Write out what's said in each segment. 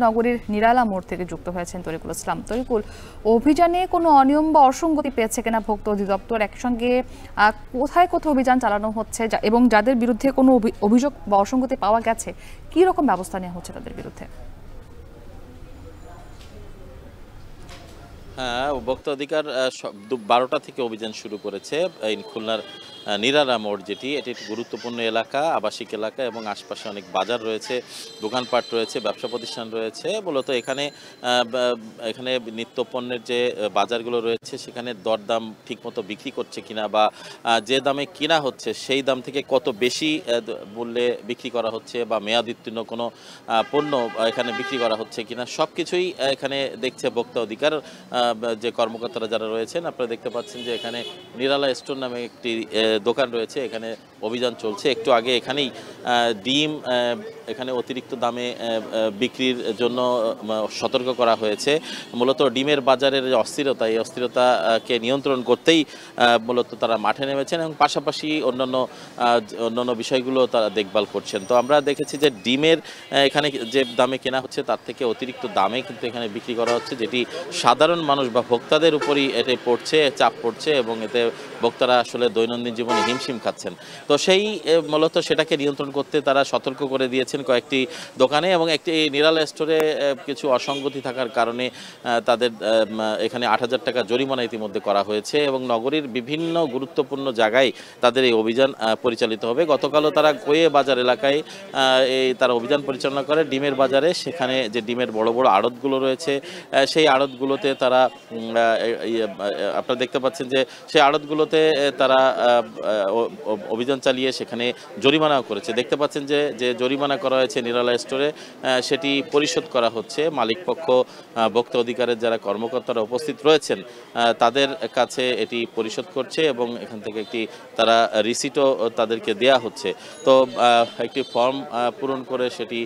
নগরীর নিরালা মোড় থেকে যুক্ত হয়েছেন তরিকুল ইসলাম। তরিকুল, অভিযানে কোনো অনিয়ম বা অসঙ্গতি পেয়েছে কিনা ভোক্তা অধিদপ্তর, একসঙ্গে কোথায় কোথায় অভিযান চালানো হচ্ছে এবং যাদের বিরুদ্ধে কোনো অভিযোগ বা অসঙ্গতি পাওয়া গেছে কি রকম ব্যবস্থা নেওয়া হচ্ছে তাদের বিরুদ্ধে? হ্যাঁ, ভোক্তা অধিকার 12টা থেকে অভিযান শুরু করেছে। এই খুলনার নিরালা মোড় এটি একটি গুরুত্বপূর্ণ এলাকা, আবাসিক এলাকা এবং আশপাশে অনেক বাজার রয়েছে, দোকানপাট রয়েছে, ব্যবসা প্রতিষ্ঠান রয়েছে। মূলত এখানে নিত্যপণ্যের যে বাজারগুলো রয়েছে সেখানে দরদাম ঠিকমতো বিক্রি করছে কিনা বা যে দামে কিনা হচ্ছে সেই দাম থেকে কত বেশি মূল্যে বিক্রি করা হচ্ছে বা মেয়াদোত্তীর্ণ কোনো পণ্য এখানে বিক্রি করা হচ্ছে কিনা সব কিছুই এখানে দেখছে ভোক্তা অধিকার যে কর্মকর্তারা যারা রয়েছেন। আপনারা দেখতে পাচ্ছেন যে এখানে নিরালা স্টোর নামে একটি দোকান রয়েছে, এখানে অভিযান চলছে। একটু আগে এখানেই ডিম এখানে অতিরিক্ত দামে বিক্রির জন্য সতর্ক করা হয়েছে। মূলত ডিমের বাজারের যে অস্থিরতা, এই অস্থিরতাকে নিয়ন্ত্রণ করতেই মূলত তারা মাঠে নেমেছেন এবং পাশাপাশি অন্যান্য বিষয়গুলো তারা দেখভাল করছেন। তো আমরা দেখেছি যে ডিমের এখানে যে দামে কেনা হচ্ছে তার থেকে অতিরিক্ত দামে কিন্তু এখানে বিক্রি করা হচ্ছে, যেটি সাধারণ মানুষ বা ভোক্তাদের উপরই এতে চাপ পড়ছে এবং এতে ভোক্তারা আসলে দৈনন্দিন জীবনে হিমশিম খাচ্ছেন। তো মূলত সেটাকে নিয়ন্ত্রণ করতে তারা সতর্ক করে দিয়েছেন কয়েকটি দোকানে এবং একটি নিরালা স্টোরে কিছু অসঙ্গতি থাকার কারণে তাদের এখানে 8,000 টাকা জরিমানা ইতিমধ্যে করা হয়েছে এবং নগরীর বিভিন্ন গুরুত্বপূর্ণ জায়গায় তাদের এই অভিযান পরিচালিত হবে। গতকালও তারা কোয়ে বাজার এলাকায় তারা অভিযান পরিচালনা করে ডিমের বাজারে। সেখানে যে ডিমের বড় বড় আড়তগুলো রয়েছে সেই আড়তগুলোতে তারা আপনারা দেখতে পাচ্ছেন যে সেই আড়তগুলোতে তারা অভিযান চালিয়ে সেখানে জরিমানাও করেছে। দেখতে পাচ্ছেন যে জরিমানা করা হয়েছে নিরালা স্টোরে সেটি পরিশোধ করা হচ্ছে। মালিকপক্ষ ভোক্তা অধিকারের যারা কর্মকর্তারা উপস্থিত রয়েছেন তাদের কাছে এটি পরিশোধ করছে এবং এখান থেকে একটি তারা রিসিটও তাদেরকে দেয়া হচ্ছে। তো একটি ফর্ম পূরণ করে সেটি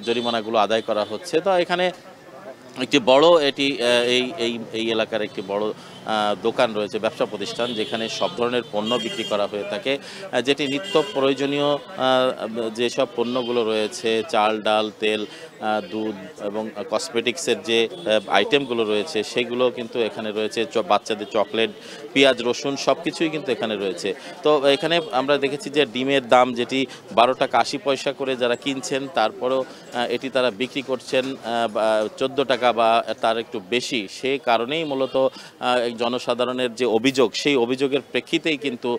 জরিমানাগুলো আদায় করা হচ্ছে। তো এখানে একটি বড় এই এলাকার একটি বড় দোকান রয়েছে, ব্যবসা প্রতিষ্ঠান, যেখানে সব ধরনের পণ্য বিক্রি করা হয়ে থাকে, যেটি নিত্য প্রয়োজনীয় যেসব পণ্যগুলো রয়েছে, চাল, ডাল, তেল, দুধ এবং কসমেটিক্সের যে আইটেমগুলো রয়েছে সেগুলো কিন্তু এখানে রয়েছে। বাচ্চাদের চকলেট, পেঁয়াজ, রসুন সব কিছুই কিন্তু এখানে রয়েছে। তো এখানে আমরা দেখেছি যে ডিমের দাম যেটি 12 টাকা 80 পয়সা করে যারা কিনছেন, তারপরেও এটি তারা বিক্রি করছেন 14 টাকা বা তার একটু বেশি। সে কারণেই মূলত জনসাধারণের যে অভিযোগ, সেই অভিযোগের প্রেক্ষিতেই কিন্তু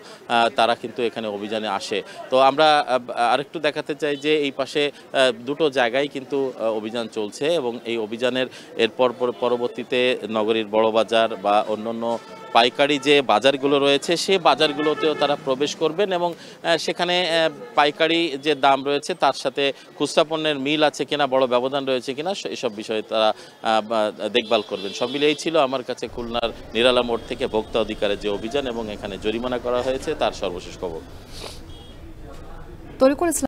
তারা কিন্তু এখানে অভিযানে আসে। তো আমরা আরেকটু দেখাতে চাই যে এই পাশে দুটো জায়গায় কিন্তু অভিযান চলছে এবং এই অভিযানের পরবর্তীতে নগরীর বড় বাজার বা অন্যান্য পাইকারি যে বাজারগুলো রয়েছে সেই বাজারগুলোতেও তারা প্রবেশ করবেন এবং সেখানে পাইকারি যে দাম রয়েছে তার সাথে খুচরা পণ্যের মিল আছে কিনা, বড় ব্যবধান রয়েছে কিনা, এসব বিষয়ে তারা দেখভাল করবেন। সব মিলিয়েই ছিল আমার কাছে খুলনার নিরালা মোড় থেকে ভোক্তা অধিকারের যে অভিযান এবং এখানে জরিমানা করা হয়েছে তার সর্বশেষ খবর। তরিকুল ইসলাম।